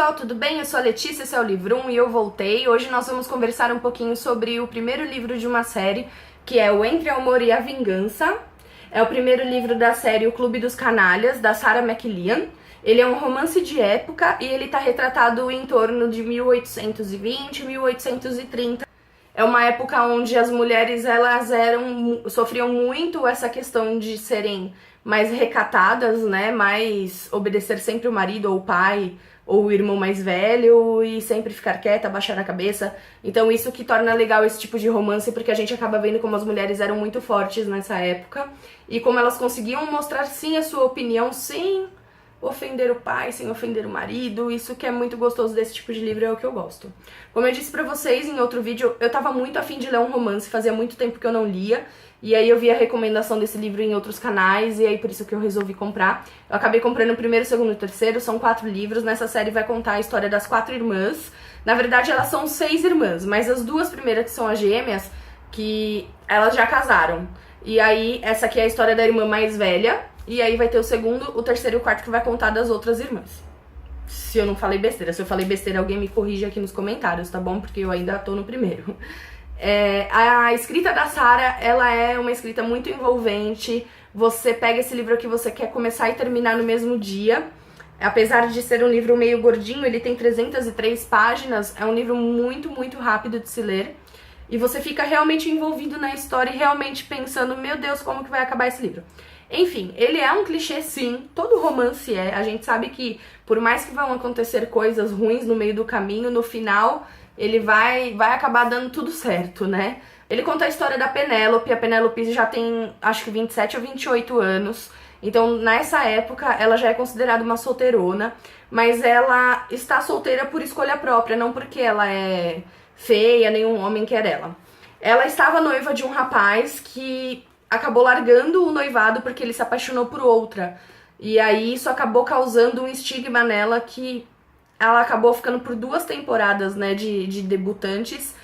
pessoal, tudo bem? Eu sou a Letícia, esse é o Livro 1 e eu voltei. Hoje nós vamos conversar um pouquinho sobre o primeiro livro de uma série, que é o Entre o Amor e a Vingança. É o primeiro livro da série O Clube dos Canalhas, da Sarah McLean. Ele é um romance de época e ele está retratado em torno de 1820, 1830. É uma época onde as mulheres sofriam muito essa questão de serem mais recatadas, né? Mais obedecer sempre o marido ou o pai ou o irmão mais velho e sempre ficar quieta, baixar a cabeça. Então isso que torna legal esse tipo de romance, porque a gente acaba vendo como as mulheres eram muito fortes nessa época e como elas conseguiam mostrar sim a sua opinião sem ofender o pai, sem ofender o marido. Isso que é muito gostoso desse tipo de livro, é o que eu gosto. Como eu disse pra vocês em outro vídeo, eu tava muito afim de ler um romance, fazia muito tempo que eu não lia, e aí eu vi a recomendação desse livro em outros canais, e aí por isso que eu resolvi comprar. Eu acabei comprando o primeiro, o segundo e o terceiro, são 4 livros. Nessa série vai contar a história das 4 irmãs. Na verdade elas são 6 irmãs, mas as 2 primeiras, que são as gêmeas, que elas já casaram. E aí essa aqui é a história da irmã mais velha, e aí vai ter o segundo, o terceiro e o quarto que vai contar das outras irmãs. Se eu não falei besteira, se eu falei besteira alguém me corrige aqui nos comentários, tá bom? Porque eu ainda tô no primeiro. A escrita da Sarah, ela é uma escrita muito envolvente. Você pega esse livro aqui, você quer começar e terminar no mesmo dia. Apesar de ser um livro meio gordinho, ele tem 303 páginas, é um livro muito, muito rápido de se ler. E você fica realmente envolvido na história e realmente pensando, meu Deus, como que vai acabar esse livro? Enfim, ele é um clichê sim, todo romance é. A gente sabe que por mais que vão acontecer coisas ruins no meio do caminho, no final ele vai acabar dando tudo certo, né? Ele conta a história da Penélope. A Penélope já tem acho que 27 ou 28 anos. Então nessa época ela já é considerada uma solteirona, mas ela está solteira por escolha própria, não porque ela é feia, nenhum homem quer ela. Ela estava noiva de um rapaz que acabou largando o noivado porque ele se apaixonou por outra. E aí isso acabou causando um estigma nela, que ela acabou ficando por 2 temporadas, né, de debutantes,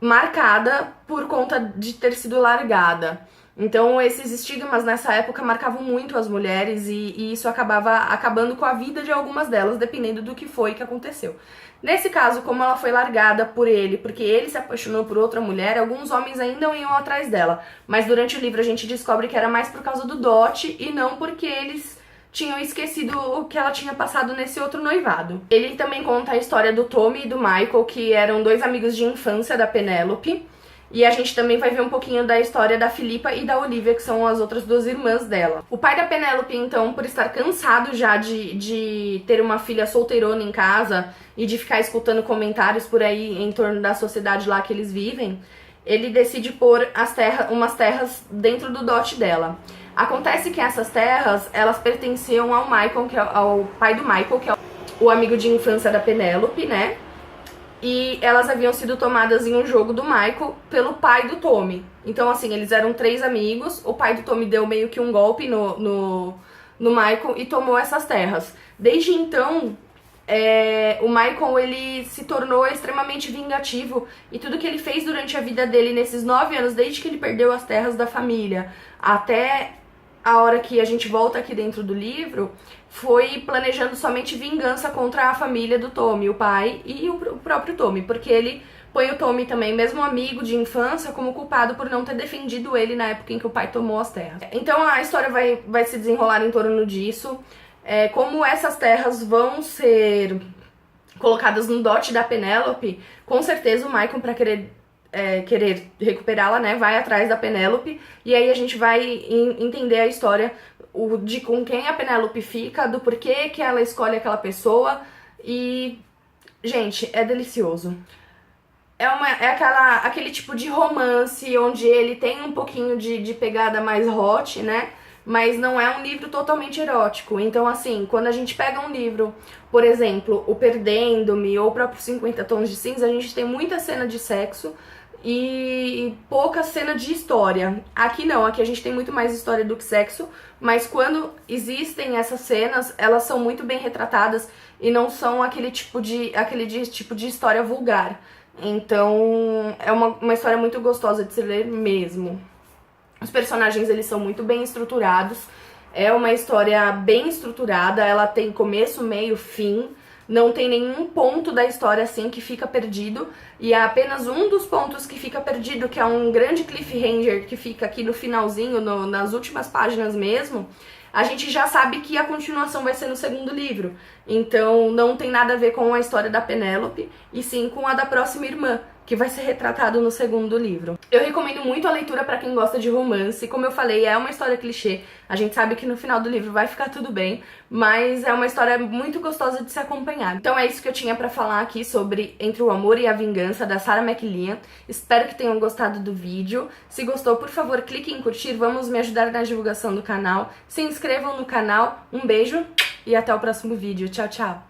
marcada por conta de ter sido largada. Então esses estigmas nessa época marcavam muito as mulheres e isso acabava acabando com a vida de algumas delas, dependendo do que foi que aconteceu. Nesse caso, como ela foi largada por ele, porque ele se apaixonou por outra mulher, alguns homens ainda iam atrás dela. Mas durante o livro a gente descobre que era mais por causa do dote e não porque eles tinham esquecido o que ela tinha passado nesse outro noivado. Ele também conta a história do Tommy e do Michael, que eram 2 amigos de infância da Penélope. E a gente também vai ver um pouquinho da história da Filipa e da Olivia, que são as outras 2 irmãs dela. O pai da Penélope, então, por estar cansado já de ter uma filha solteirona em casa e de ficar escutando comentários por aí em torno da sociedade lá que eles vivem, ele decide pôr umas terras dentro do dote dela. Acontece que essas terras, elas pertenciam ao Michael, ao pai do Michael, que é o amigo de infância da Penélope, né? E elas haviam sido tomadas em um jogo do Michael pelo pai do Tommy. Então, assim, eles eram 3 amigos, o pai do Tommy deu meio que um golpe no Michael e tomou essas terras. Desde então, o Michael, ele se tornou extremamente vingativo e tudo que ele fez durante a vida dele nesses 9 anos, desde que ele perdeu as terras da família até a hora que a gente volta aqui dentro do livro, foi planejando somente vingança contra a família do Tommy, o pai e o próprio Tommy, porque ele põe o Tommy também, mesmo amigo de infância, como culpado por não ter defendido ele na época em que o pai tomou as terras. Então a história vai se desenrolar em torno disso, como essas terras vão ser colocadas no dote da Penélope. Com certeza o Michael, para querer recuperá-la, né, vai atrás da Penélope, e aí a gente vai entender a história de com quem a Penélope fica, do porquê que ela escolhe aquela pessoa, e, gente, é delicioso. Aquele tipo de romance onde ele tem um pouquinho de pegada mais hot, né, mas não é um livro totalmente erótico. Então, assim, quando a gente pega um livro, por exemplo, O Perdendo-me ou o próprio 50 Tons de Cinza, a gente tem muita cena de sexo e pouca cena de história. Aqui não, aqui a gente tem muito mais história do que sexo, mas quando existem essas cenas, elas são muito bem retratadas e não são aquele tipo de história vulgar. Então é uma história muito gostosa de se ler mesmo. Os personagens, eles são muito bem estruturados, é uma história bem estruturada, ela tem começo, meio, fim. Não tem nenhum ponto da história assim que fica perdido, e é apenas um dos pontos que fica perdido, que é um grande cliffhanger que fica aqui no finalzinho, nas últimas páginas mesmo. A gente já sabe que a continuação vai ser no segundo livro. Então não tem nada a ver com a história da Penélope, e sim com a da próxima irmã, que vai ser retratado no segundo livro. Eu recomendo muito a leitura para quem gosta de romance. Como eu falei, é uma história clichê. A gente sabe que no final do livro vai ficar tudo bem, mas é uma história muito gostosa de se acompanhar. Então é isso que eu tinha para falar aqui sobre Entre o Amor e a Vingança, da Sarah McLean. Espero que tenham gostado do vídeo. Se gostou, por favor, clique em curtir. Vamos me ajudar na divulgação do canal. Se inscrevam no canal. Um beijo e até o próximo vídeo. Tchau, tchau!